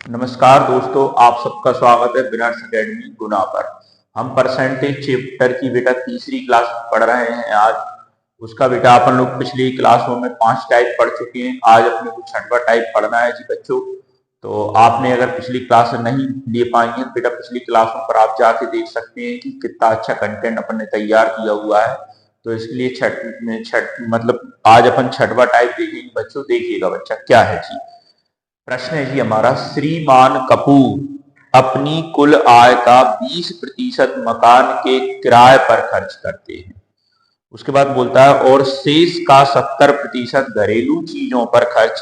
नमस्कार दोस्तों, आप सबका स्वागत है विनर्स अकेडमी गुना पर। हम परसेंटेज चैप्टर की बेटा तीसरी क्लास पढ़ रहे हैं आज। उसका बेटा अपन लोग पिछली क्लासों में 5 टाइप पढ़ चुके हैं। आज अपने को 6वां टाइप पढ़ना है जी बच्चों। तो आपने अगर पिछली क्लास नहीं ले पाई है तो बेटा पिछली क्लासों पर आप जाके देख सकते हैं कि कितना अच्छा कंटेंट अपन ने तैयार किया हुआ है। तो इसलिए छठ मतलब आज अपन 6वां टाइप देखेंगे बच्चों। देखिएगा बच्चा क्या है जी। प्रश्न है जी हमारा, श्रीमान कपूर अपनी कुल आय का 20% मकान के किराए पर खर्च करते हैं। उसके बाद बोलता है और शेष का 70% घरेलू चीजों पर खर्च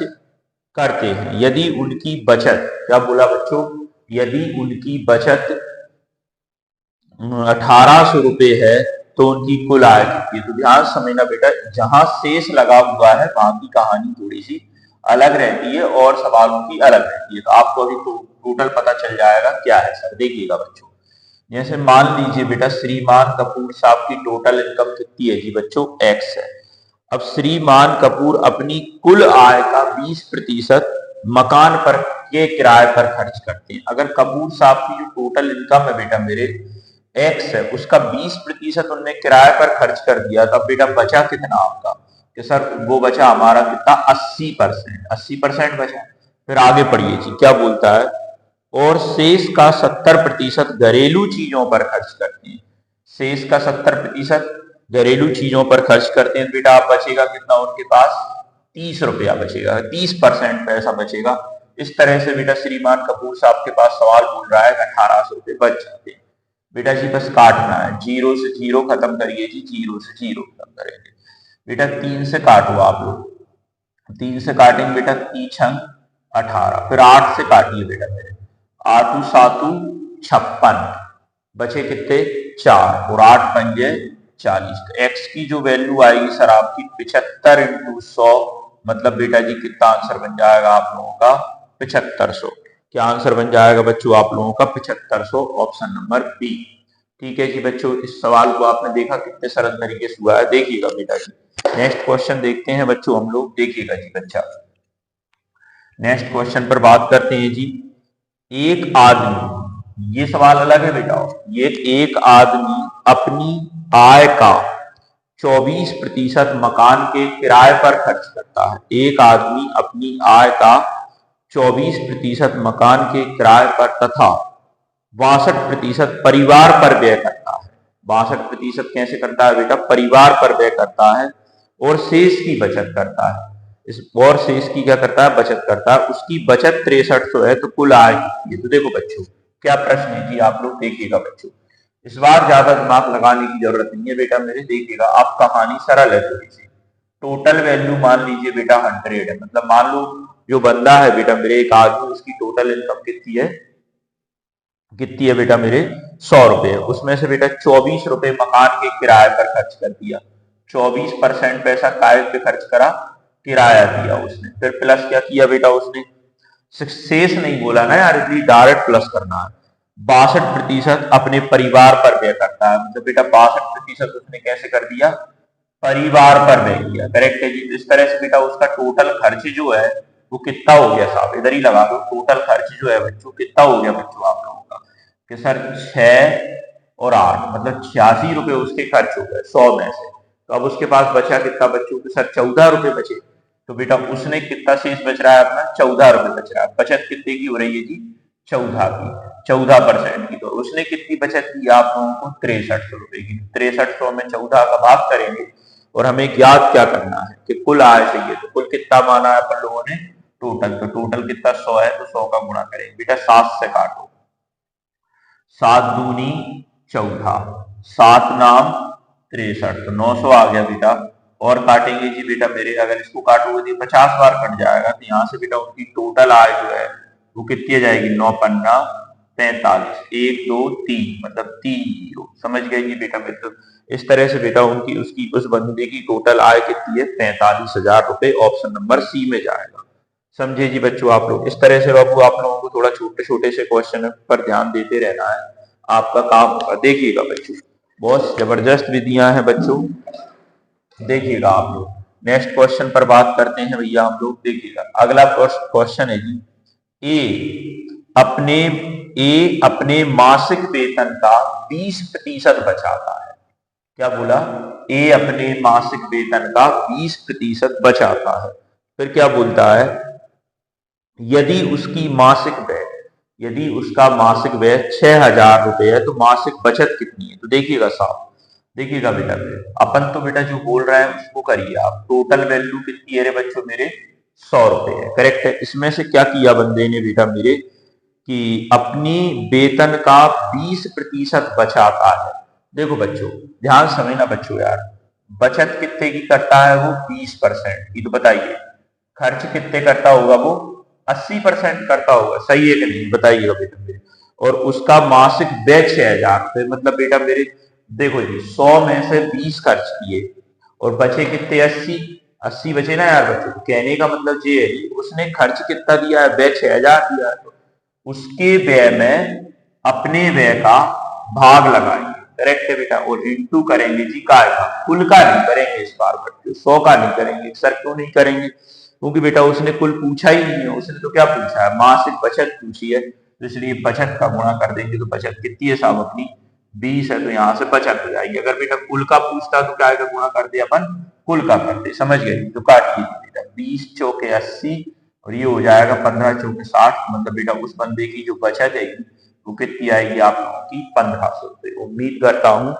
करते हैं। यदि उनकी बचत, क्या बोला बच्चों, यदि उनकी बचत 1800 रुपये है तो उनकी कुल आय कितनी है। तो ध्यान समझना बेटा, जहां शेष लगा हुआ है वहां की कहानी थोड़ी सी अलग रहती है और सवालों की अलग रहती है। तो आपको अभी टोटल पता चल जाएगा क्या है सर। देखिएगा बच्चों, जैसे मान लीजिए बेटा श्रीमान कपूर साहब की टोटल इनकम कितनी है जी बच्चों, एक्स है। अब श्रीमान कपूर अपनी कुल आय का 20% मकान पर के किराए पर खर्च करते हैं। अगर कपूर साहब की जो टोटल इनकम है बेटा मेरे एक्स है, उसका 20% उनने किराए पर खर्च कर दिया, तब बेटा बचा कितना आपका, कि सर वो बचा हमारा कितना, 80%। 80% बचा। फिर आगे पढ़िए जी क्या बोलता है, और शेष का 70% घरेलू चीजों पर खर्च करते हैं। शेष का 70% घरेलू चीजों पर खर्च करते हैं। बेटा आप बचेगा कितना उनके पास, 30 रुपया बचेगा, 30% पैसा बचेगा। इस तरह से बेटा श्रीमान कपूर साहब के पास सवाल बोल रहा है 1800 रुपये बच जाते हैं। बेटा जी बस काटना है, जीरो से जीरो खत्म करिए जी, जीरो से जीरो खत्म करेंगे। बेटा 3 से काटो आप लोग, 3 से काटेंगे बेटा, 3 18। फिर 8 से काटिए बेटा मेरे, 8 सातू 56, बचे कितने 4, और 8 पंजे 40। तो एक्स की जो वैल्यू आएगी सर आपकी 75 इंटू 100, मतलब बेटा जी कितना आंसर बन जाएगा आप लोगों का, 7500। क्या आंसर बन जाएगा बच्चों आप लोगों का, 7500, ऑप्शन नंबर बी। ठीक है जी बच्चों, इस सवाल को आपने देखा कितने सरल तरीके से हुआ है। देखिएगा बेटा जी, नेक्स्ट क्वेश्चन देखते हैं बच्चों हम लोग। देखिएगा जी बच्चा, नेक्स्ट क्वेश्चन पर बात करते हैं जी। एक आदमी, ये सवाल अलग है बेटा, ये एक आदमी अपनी आय का 24% मकान के किराए पर खर्च करता है। एक आदमी अपनी आय का 24% मकान के किराए पर तथा 62% परिवार पर व्यय करता है। 62% कैसे करता है बेटा, परिवार पर व्यय करता है, और शेष की बचत करता है। इस और शेष की क्या करता है, बचत करता है। उसकी बचत 6300 है, तो कुल आय कितनी है। तो देखो बच्चों क्या प्रश्न है जी, आप लोग देखिएगा बच्चों। इस बार ज्यादा दिमाग लगाने की जरूरत नहीं है बेटा मेरे। देखिएगा, आप कहानी सरल है थोड़ी सी। टोटल वैल्यू मान लीजिए बेटा 100 है, मतलब मान लो जो बंदा है बेटा मेरे, एक आदमी, उसकी टोटल इनकम कितनी है, कितनी है बेटा मेरे, 100 रुपए। उसमें से बेटा 24 रुपए मकान के किराए पर खर्च कर दिया। 24% पैसा काय पे खर्च करा, किराया दिया उसने। फिर प्लस क्या किया बेटा उसने, शेष नहीं बोला ना यार, इसलिए डायरेक्ट प्लस करना है। 62% अपने परिवार पर व्यय करता है, मतलब बेटा 62% उसने कैसे कर दिया, परिवार पर व्यय किया। करेक्ट है जी। इस तरह से बेटा उसका टोटल खर्च जो है वो कितना हो गया साहब, इधर ही लगा दो। टोटल खर्च जो है बच्चों कितना हो गया बच्चों आप लोगों का, कि सर 6 और 8, मतलब 86 रुपए उसके खर्च हो गए 100 में से। तो अब उसके पास बचा कितना बच्चों के, सर 14 रुपए बचे। तो बेटा उसने कितना शेष बच रहा है अपना, 14 रुपए बच रहा है। बचत कितने की हो रही है जी, 14 की, 14% की। तो उसने कितनी बचत की आप लोगों को, 6300 रुपए की। 6300 में 14 का भाग करेंगे, और हमें याद क्या करना है कि कुल आय चाहिए। तो कुल कितना माना है अपन लोगों ने, टोटल। तो टोटल कितना 100 है, तो 100 का गुणा करेंगे बेटा, 7 से काटो, 7 दूनी 14, 7 नाम 63, तो 900 आ गया बेटा। और काटेंगे जी बेटा मेरे, अगर इसको काटोगे तो 50 बार कट जाएगा। तो यहाँ से बेटा उनकी टोटल आय जो है वो कितनी आ जाएगी, 9 पन्ना 45, 1 2 3, मतलब 3 जीरो। समझ गए जी बेटा मेरे। तो इस तरह से बेटा उनकी उसकी उस बंदे की टोटल आय कितनी है, 45,000 रुपए। ऑप्शन नंबर सी में जाएगा। समझे जी बच्चों आप लोग। इस तरह से बाबू आप लोगों को थोड़ा छोटे छोटे से क्वेश्चन पर ध्यान देते रहना है, आपका काम होगा। देखिएगा बच्चों, बहुत जबरदस्त विधियां हैं बच्चों। देखिएगा आप लोग, नेक्स्ट क्वेश्चन पर बात करते हैं भैया हम लोग। देखिएगा अगला क्वेश्चन है जी, ए अपने अपने मासिक वेतन का 20% बचाता है। क्या बोला? ए अपने मासिक वेतन का 20% बचाता है। फिर क्या बोलता है? यदि उसकी मासिक व्यय, यदि उसका मासिक व्यय 6,000 रुपए है तो मासिक बचत कितनी है? तो देखिएगा साहब, देखिएगा बेटा, अपन तो बेटा जो बोल रहे हैं उसको करिए आप। टोटल वैल्यू कितनी है रे बच्चों मेरे? 100 रुपए है। करेक्ट है। इसमें से क्या किया बंदे ने बेटा मेरे कि अपनी वेतन का 20% बचाता है। देखो बच्चों, ध्यान से समझना बच्चों यार, बचत कितने की करता है वो? 20% की। तो बताइए खर्च कितने करता होगा वो? 80% करता होगा। सही है कि नहीं? बताइएगा बेटा मेरे। और उसका मासिक व्यय 6,000 रुपए, मतलब बेटा मेरे देखो जी, 100 में से 20 खर्च किए और बचे कितने? 80। 80 बचे ना यार बच्चों। तो कहने का मतलब ये है उसने खर्च कितना दिया है? व्यय 6,000 दिया है। तो उसके व्यय में अपने व्यय का भाग लगाएंगे। करेक्ट है बेटा। और इंटू करेंगे जी काय का, कुल का नहीं करेंगे इस बार बच्चों, 100 का नहीं करेंगे। सर क्यों नहीं करेंगे? क्योंकि बेटा उसने कुल पूछा ही नहीं है। उसने तो क्या पूछा है? मासिक बचत पूछी है, तो इसलिए बचत का गुणा कर देंगे। तो बचत कितनी है साहब अपनी? 20 है, तो यहाँ से बचत हो जाएगी। अगर बेटा कुल का पूछता तो क्या गुणा कर दे अपन? कुल का करते। समझ गए? तो काटिए बेटा, 20 चौके 80 और ये हो जाएगा 15 चौके 60। मतलब बेटा उस बंदे की जो बचत है वो कितनी आएगी आप लोगों की? 1,500 रुपए। उम्मीद करता हूं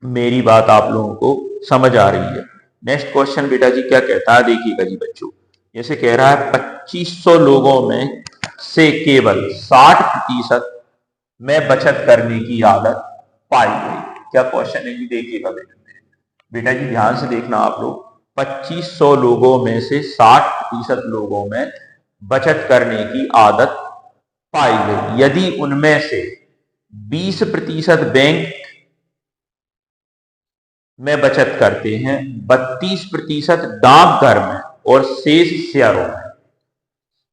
मेरी बात आप लोगों को समझ आ रही है। नेक्स्ट क्वेश्चन बेटा जी क्या कहता है, देखिएगा जी बच्चों। जैसे कह रहा है 2500 लोगों में से केवल 60% में बचत करने की आदत पाई गई। क्या क्वेश्चन है जी? देखिएगा बेटा बेटा जी ध्यान से देखना आप लोग। 2500 लोगों में से 60% लोगों में बचत करने की आदत पाई गई। यदि उनमें से 20% बैंक में बचत करते हैं, 32% डाकघर में और शेष शेयरों में,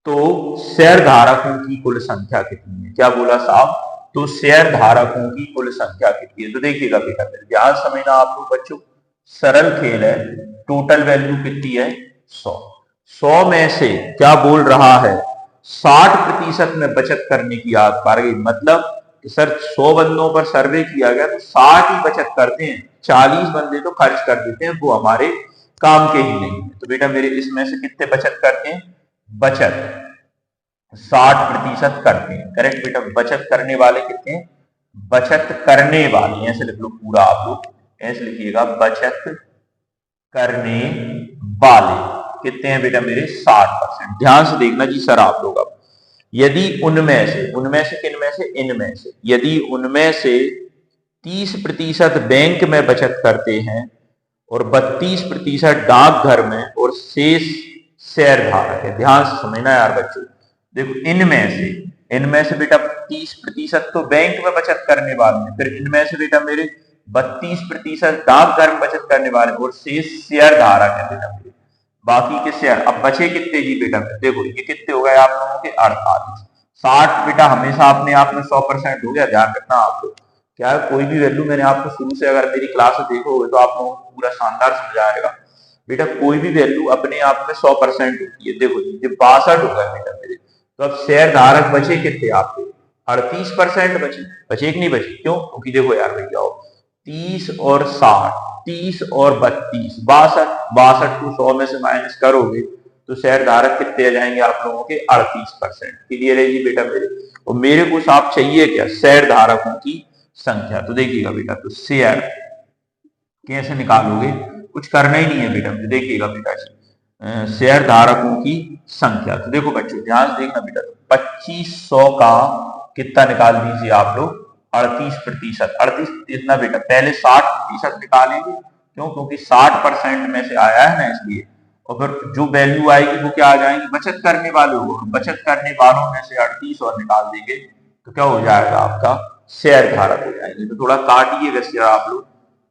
तो शेयर धारकों की कुल संख्या कितनी है? क्या बोला साहब? तो शेयर धारकों की कुल संख्या कितनी है? तो देखिएगा बेटा ध्यान समझना आप लोग बच्चों, सरल खेल है। टोटल वैल्यू कितनी है? 100। 100 में से क्या बोल रहा है? 60% में बचत करने की आदत पा गई। मतलब कि सर 100 बंदों पर सर्वे किया गया तो 60 ही बचत करते हैं, 40 बंदे तो खर्च कर देते हैं, वो हमारे काम के ही नहीं है। तो बेटा मेरे इसमें से कितने बचत करते हैं? बचत 60% करते हैं। करेक्ट बेटा। बचत करने वाले कितने हैं? बचत करने वाले, ऐसे लिख लो पूरा आप लोग, ऐसे लिखिएगा, बचत करने वाले कितने हैं बेटा मेरे? 60%। ध्यान से देखना जी सर आप लोग। अब यदि उनमें से किनमें से? इनमें से। यदि उनमें से 30% बैंक में बचत करते हैं और 32% डाकघर में और शेष शेयर धारक है। ध्यान से समझना यार बच्चों। देखो इनमें से बेटा 30% तो बैंक में बचत करने वाले हैं, फिर इनमें से बेटा मेरे 32% डाकघर में बचत करने वाले और शेष शेयर धारक है बेटा मेरे, बाकी के शेयर। अब बचे कितने जी बेटा? देखो ये कितने हो गए आप लोगों के? 48। 60 बेटा हमेशा अपने आप में 100% हो गया, ध्यान रखना आप लोग। क्या है, कोई भी वैल्यू मैंने आपको शुरू से अगर मेरी क्लास में देखोगे तो आप लोगों को पूरा शानदार समझ आएगा। बेटा कोई भी वैल्यू अपने आप में 100% होती है। देखो जी 62 हो गया बेटा मेरे। तो अब शेयर धारक बचे कितने आपके? 38% बचे। बचे कि नहीं बचे? क्यों? क्योंकि देखो यार भैया 30 और 60, 30 और 32, 62 को 100 में से माइनस करोगे तो शेयर धारक कितने आ जाएंगे आप लोगों के? 38%। क्लियर है जी बेटा मेरे। और मेरे को साहब चाहिए क्या? शेयर धारकों की संख्या। तो देखिएगा बेटा, तो शेयर कैसे निकालोगे? कुछ करना ही नहीं है बेटा। देखिएगा बेटा शेयर धारकों की संख्या। तो देखो बच्चों ध्यान से देखना बेटा, 2500 का कितना निकाल दीजिए आप लोग? 38%। 38 ना बेटा, पहले 60% निकालेंगे। क्यों? क्योंकि 60% में से आया है ना, इसलिए। और फिर जो वैल्यू आएगी वो क्या आ जाएगी? बचत करने वालों को। बचत करने वालों में से 38 और निकाल देंगे तो क्या हो जाएगा आपका? शेयर धारक हो जाएंगे। तो थोड़ा काटिएगा शेयर आप लोग,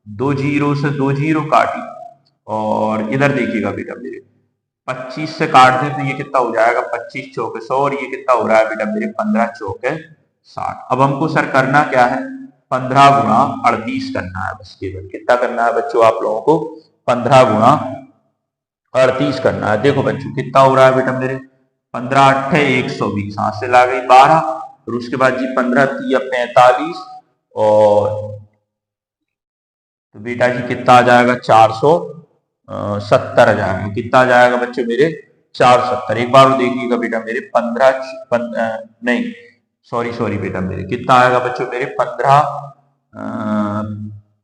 2 जीरो से 2 जीरो काटी। और इधर देखिएगा बेटा मेरे, 25 से काट दें तो ये कितना हो जाएगा? 25 चौके 100। और ये कितना हो रहा है बेटा मेरे? 15 चौके 60। अब हमको सर करना क्या है? 15 गुणा 38 करना है बस। केवल कितना करना है बच्चों आप लोगों को? 15 गुणा 38 करना है। देखो बच्चों कितना हो रहा है बेटा मेरे? 15 अट्ठे 120, हाथ से ला गई 12, और उसके बाद जी 15 तिया 45, और तो बेटा जी कितना आ जाएगा 470 आ जाएगा। कितना आ जाएगा बच्चों मेरे 470। एक बार देखिएगा बेटा मेरे 15 नहीं सॉरी सॉरी बेटा मेरे कितना आएगा बच्चों मेरे 15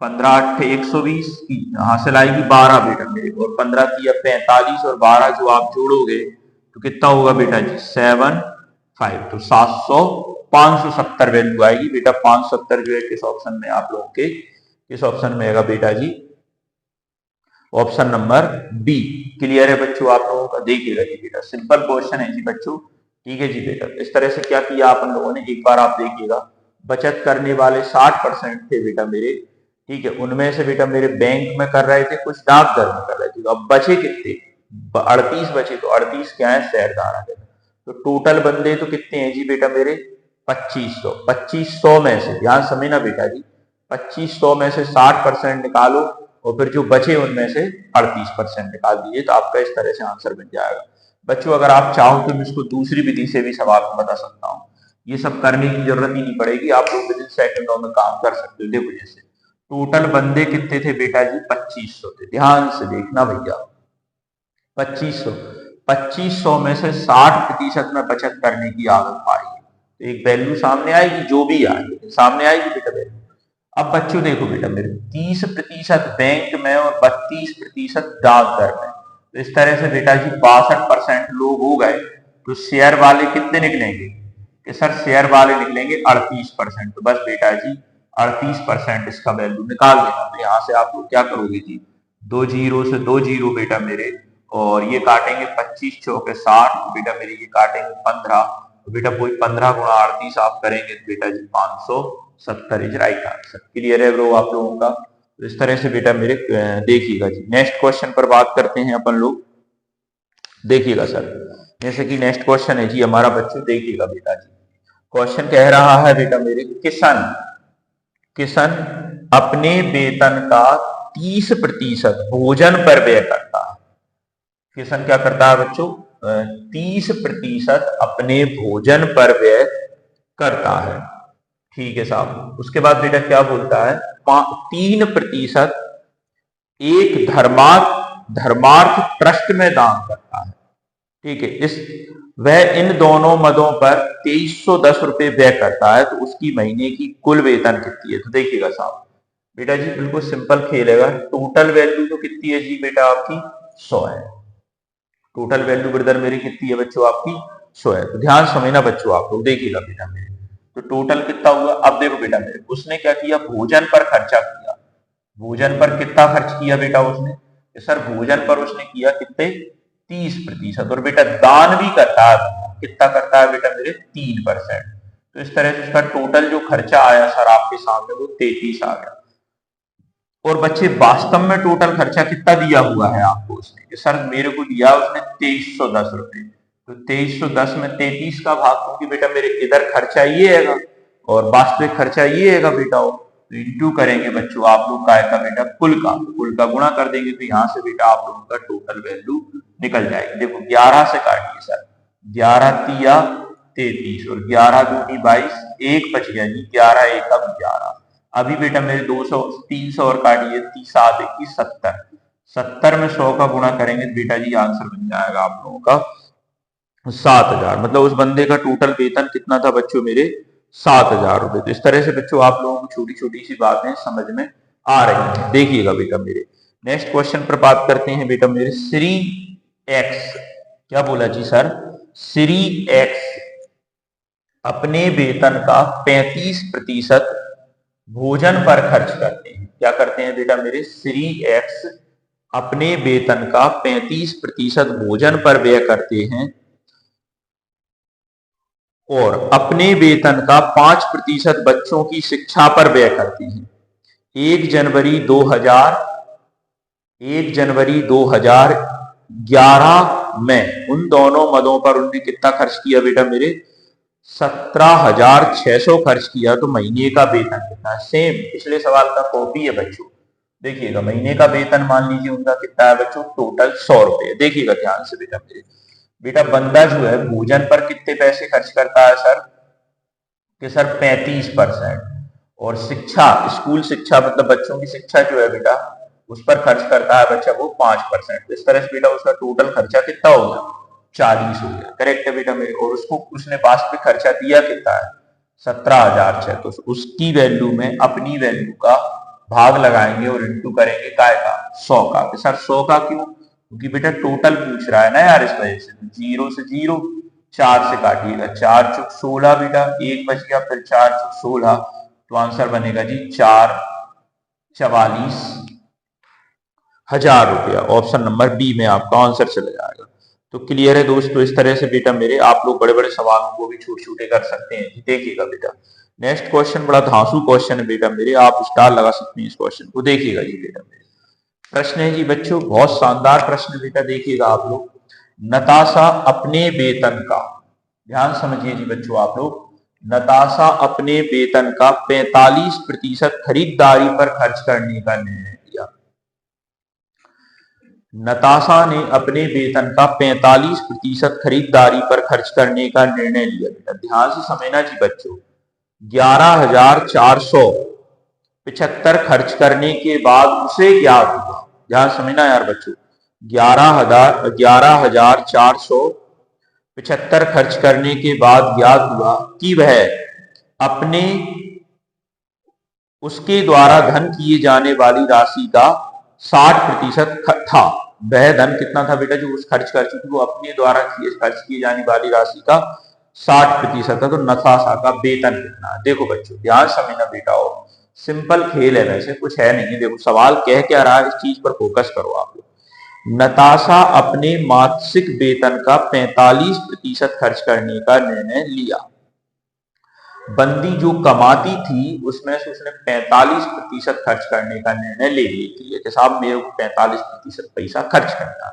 15 अट्ठे 120 की हासिल आएगी 12 बेटा मेरे, और 15 की 45 और 12 जो आप जोड़ोगे तो कितना होगा बेटा जी 75, तो 700 570 वैल्यू आएगी बेटा। 570 जो है किस ऑप्शन में आप लोगों के किस ऑप्शन में आएगा बेटा जी, ऑप्शन नंबर बी। क्लियर है बच्चों आप लोगों का? देखिएगा जी बेटा सिंपल क्वेश्चन है जी बच्चों, ठीक है जी बेटा। इस तरह से क्या किया अपन लोगों ने, एक बार आप देखिएगा। बचत करने वाले 60% थे बेटा मेरे, ठीक है, उनमें से बेटा मेरे बैंक में कर रहे थे, कुछ डाकघर में कर रहे थे। अब बचे कितने 38 बचे, तो 38 क्या है शेयरधारा के। तो टोटल बंदे तो कितने हैं जी बेटा मेरे 2500। 2500 में से ध्यान समझना बेटा जी, 2500 में से 60% निकालो और फिर जो बचे उनमें से 38% निकाल दीजिए, तो आपका इस तरह से आंसर बन जाएगा। बच्चों अगर आप चाहो तो मैं इसको दूसरी विधि से भी सवाल बता सकता हूँ, ये सब करने की जरूरत ही नहीं पड़ेगी, आप लोग विद इन सेकंडों में काम कर सकते हो। देखो जैसे टोटल बंदे कितने थे बेटा जी 2500 थे, ध्यान से देखना भैया 2500। 2500 में से 60% में बचत करने की आदत पाई है, तो एक वैल्यू सामने आएगी, जो भी आएगी सामने आएगी बेटा वैल्यू। अब बच्चों देखो बेटा मेरे 30% बैंक में और 32% डाकघर में, तो इस तरह से बेटा जी 62% लोग हो गए। तो शेयर वाले कितने निकलेंगे कि सर शेयर वाले निकलेंगे 38%। तो बस बेटा जी 38% इसका वैल्यू निकाल देना। तो यहाँ से आप लोग क्या करोगे जी, 2 जीरो से 2 जीरो बेटा मेरे, और ये काटेंगे 25 चौके 60 बेटा मेरे, ये काटेंगे 15, तो बेटा वही 15 गुणा 38 आप करेंगे तो बेटा जी 570 इज राइट आंसर। क्लियर है ब्रो आप लोगों का? तो इस तरह से बेटा मेरे देखिएगा जी। नेक्स्ट क्वेश्चन पर बात करते हैं अपन लोग। देखिएगा सर, जैसे कि नेक्स्ट क्वेश्चन है जी हमारा बच्चों, देखिएगा बेटा जी क्वेश्चन कह रहा है बेटा मेरे, किशन किशन अपने वेतन का 30% भोजन पर व्यय करता है। किशन क्या करता है बच्चों 30% अपने भोजन पर व्यय करता है, ठीक है साहब। उसके बाद बेटा क्या बोलता है 3% एक धर्मार्थ ट्रस्ट में दान करता है, ठीक है। इस वह इन दोनों मदों पर 2310 रुपए व्यय करता है, तो उसकी महीने की कुल वेतन कितनी है? तो देखिएगा साहब बेटा जी बिल्कुल सिंपल खेल है। टोटल वैल्यू तो कितनी है जी बेटा आपकी 100 है। टोटल वैल्यू ब्रदर मेरी कितनी है बच्चों आपकी 100 है। तो ध्यान समझना बच्चों आप लोग, देखिएगा बेटा मेरे, तो टोटल कितना हुआ। अब देखो बेटा मेरे, उसने क्या किया भोजन पर खर्चा किया। भोजन पर कितना खर्च किया बेटा उसने, सर भोजन पर उसने किया कितने 30%, और बेटा दान भी करता है, कितना करता है बेटा मेरे 3%। तो इस तरह से उसका टोटल जो खर्चा आया सर आपके सामने वो 33 आ गया। और बच्चे वास्तव में टोटल खर्चा कितना दिया हुआ है आपको उसने, कि सर मेरे को दिया उसने 2310 रुपए। तो 2310 में 33 का भाग, क्योंकि बेटा मेरे इधर खर्चा ये है और वास्तविक खर्चा ये है बेटा, तो इंटू करेंगे बच्चों आप लोग का बेटा कुल का गुणा कर देंगे, तो यहाँ से बेटा आप लोगों का टोटल वैल्यू निकल जाएगी। देखो 11 से काटिए सर, 11 तिया 33 और 11 दूनी 22, एक बच गया जी 11 एक अब 11। अभी बेटा मेरे 200 300 और काटिए 7 21 70, 70 में 100 का गुणा करेंगे तो बेटा जी आंसर बन जाएगा आप लोगों का 7000। मतलब उस बंदे का टोटल वेतन कितना था बच्चों मेरे 7000 रुपए। तो इस तरह से बच्चों आप लोगों को छोटी छोटी सी बातें समझ में आ रही हैं। देखिएगा बेटा मेरे नेक्स्ट क्वेश्चन पर बात करते हैं बेटा मेरे, श्री एक्स क्या बोला जी सर, श्री एक्स अपने वेतन का 35% भोजन पर खर्च करते हैं। क्या करते हैं बेटा मेरे, श्री एक्स अपने वेतन का 35% भोजन पर व्यय करते हैं और अपने वेतन का 5% बच्चों की शिक्षा पर व्यय करते हैं। 1 जनवरी 2011 में उन दोनों मदों पर उन्होंने कितना खर्च किया बेटा मेरे 17,600 खर्च किया। तो महीने का वेतन कितना, सेम पिछले सवाल का कॉपी है बच्चों। देखिएगा महीने का वेतन मान लीजिए उनका कितना है बच्चों, टोटल 100 रुपए। देखिएगा ध्यान से बेटा मेरे, बेटा बंदा जो है भोजन पर कितने पैसे खर्च करता है सर, कि सर 35%। और शिक्षा, स्कूल शिक्षा मतलब बच्चों की शिक्षा जो है बेटा उस पर खर्च करता है बच्चा वो 5%। इस तरह से बेटा उसका टोटल खर्चा कितना हो गया, 40 हो गया। करेक्ट है बेटा मेरे। और उसको उसने वास्तविक खर्चा दिया कितना है, 17,006। तो उसकी वैल्यू में अपनी वैल्यू का भाग लगाएंगे और इंटू करेंगे काय का, 100 का। तो सर 100 का क्यों, क्योंकि बेटा टोटल पूछ रहा है ना यार, इस वजह से। जीरो से जीरो, 4 से काटिएगा, 4 चुक 16 बेटा, एक बच गया, फिर 4 चुक 16, तो आंसर बनेगा जी 4,44,000 रुपया। ऑप्शन नंबर बी में आपका आंसर चला जाएगा। तो क्लियर है दोस्तों। इस तरह से बेटा मेरे आप लोग बड़े बड़े सवालों को भी छोटे छोटे कर सकते हैं। देखिएगा बेटा नेक्स्ट क्वेश्चन बड़ा धांसू क्वेश्चन है बेटा मेरे, आप स्टार लगा सकते हैं इस क्वेश्चन को। देखिएगा जी बेटा मेरे, प्रश्न है जी बच्चों, बहुत शानदार प्रश्न बेटा। देखिएगा आप लोग, नताशा अपने वेतन का, ध्यान समझिए जी बच्चों आप लोग, नताशा अपने वेतन का 45% खरीदारी पर खर्च करने का निर्णय लिया। नताशा ने अपने वेतन का 45% खरीदारी पर खर्च करने का निर्णय लिया। बेटा ध्यान से समझना जी बच्चों, 11,475 खर्च करने के बाद उसे ज्ञात हुआ, ध्यान समझना यार बच्चों, 11,475 खर्च करने के बाद ज्ञात हुआ कि वह अपने उसके द्वारा धन किए जाने वाली राशि का 60% था। वह धन कितना था बेटा जो उस खर्च कर चुकी, वो अपने द्वारा खर्च किए जाने वाली राशि का 60% था। तो नताशा का वेतन कितना है, देखो बच्चों ध्यान समझना बेटा, और सिंपल खेल है, वैसे कुछ है नहीं। देखो सवाल कह क्या रहा है, इस चीज पर फोकस करो आप लोग। नताशा अपने मासिक वेतन का 45% खर्च करने का निर्णय लिया। बंदी जो कमाती थी उसमें से उसने 45% खर्च करने का निर्णय ले लिया कि साहब मेरे को 45% पैसा खर्च करना है।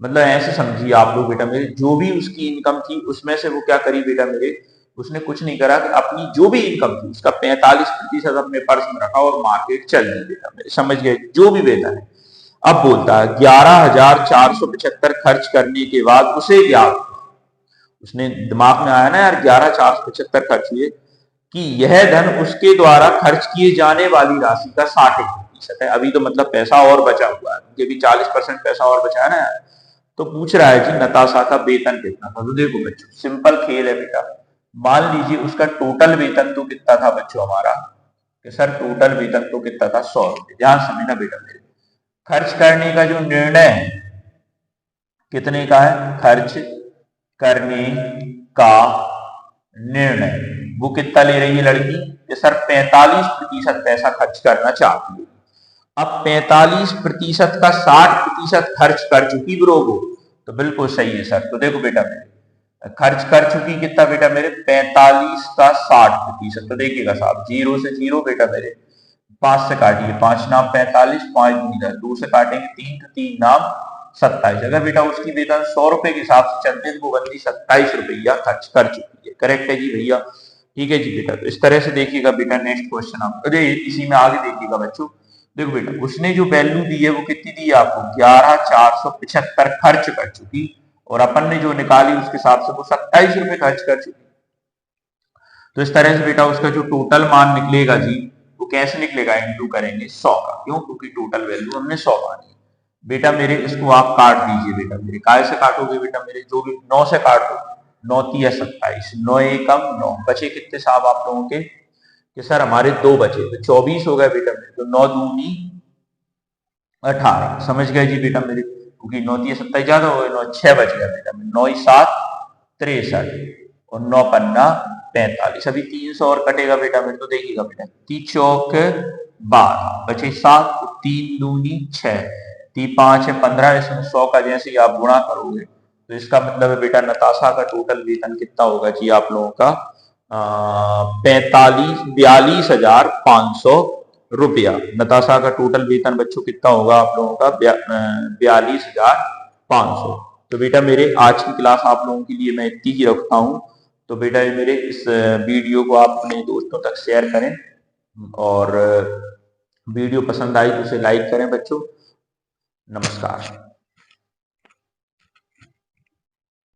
मतलब ऐसे समझिए आप लोग बेटा मेरे, जो भी उसकी इनकम थी उसमें से वो क्या करी बेटा मेरे, उसने कुछ नहीं करा कि अपनी जो भी इनकम थी उसका 45% अपने पर्स में रखा और मार्केट चल दी बेटा मेरे, समझ गए, जो भी वेतन है। अब बोलता है 11,475 खर्च करने के बाद उसे क्या, उसने दिमाग में आया ना यार 11,475 खर्च हुए, कि यह धन उसके द्वारा खर्च किए जाने वाली राशि का 60% है। अभी तो मतलब पैसा और बचा हुआ है, क्योंकि 40% पैसा और बचा है ना। तो पूछ रहा है जी नताशा का वेतन कितना था। तो देखो बच्चों सिंपल खेल है बेटा, मान लीजिए उसका टोटल वेतन तो कितना था बच्चों हमारा, कि सर टोटल वेतन तो कितना था 100 रुपए। ध्यान समझना बेटा मेरे, खर्च करने का जो निर्णय है कितने का है, खर्च करने का निर्णय वो कितना ले रही है लड़की, कि सर 45% पैसा खर्च करना चाहती है। अब 45% का 60% खर्च कर चुकी ब्रोगो, तो बिल्कुल सही है सर। तो देखो बेटा मेरे, खर्च कर चुकी कितना बेटा मेरे, 45 का 60%। तो देखिएगा साहब, जीरो से जीरो बेटा मेरे, 5 से काटिए, 5 नाम 45, 5 दूनी 10, 2 से काटेंगे 3, तो 3 नाम 27। अगर बेटा उसकी वेतन 100 रुपए के हिसाब से चलते हैं तो वो बंदी 27 रुपया खर्च कर चुकी है। करेक्ट है जी भैया, ठीक है जी बेटा। तो इस तरह से देखिएगा बेटा नेक्स्ट क्वेश्चन आप, अरे इसी में आगे देखिएगा बच्चों। देखो बेटा उसने जो वैल्यू दी है वो कितनी दी है आपको, 11,475 खर्च कर चुकी, और अपन ने जो निकाली उसके हिसाब से वो 27 रुपए खर्च कर चुकी। तो इस तरह से बेटा उसका जो टोटल मान निकलेगा जी, वो कैसे निकलेगा, इंटू करेंगे 100 का। क्यों, क्योंकि टोटल वैल्यू हमने 100 मानी बेटा मेरे। इसको आप काट दीजिए बेटा मेरे, काय से काटोगे बेटा मेरे, जो भी 9 से काट दो, 9 तिया 27, 9 एकम 9, बचे कितने साहब आप लोगों के, कि सर हमारे 2 बचे, तो 24 हो गए बेटा मेरे। तो 9 दूनी 18, समझ गए जी बेटा मेरे, क्योंकि 9 तिया 27 ज्यादा हो गए, 9 6 बच गया बेटा मेरे, 9 7 63 और 9 पन्ना 45। अभी 300 और कटेगा बेटा मेरे, तो देखिएगा बेटा, 3 चौक 12 बचे 7, 3 दूनी 6, 3 5 है 15, इसमें 100 का जैसे ही आप गुणा करोगे तो इसका मतलब है बेटा नताशा का टोटल वेतन कितना होगा जी आप लोगों का, 42,500 रुपया। नताशा का टोटल वेतन बच्चों कितना होगा आप लोगों का, 42,500। तो बेटा मेरे आज की क्लास आप लोगों के लिए मैं इतनी ही रखता हूँ। तो बेटा मेरे इस वीडियो को आप अपने दोस्तों तक शेयर करें, और वीडियो पसंद आई तो उसे लाइक करें बच्चों। नमस्कार।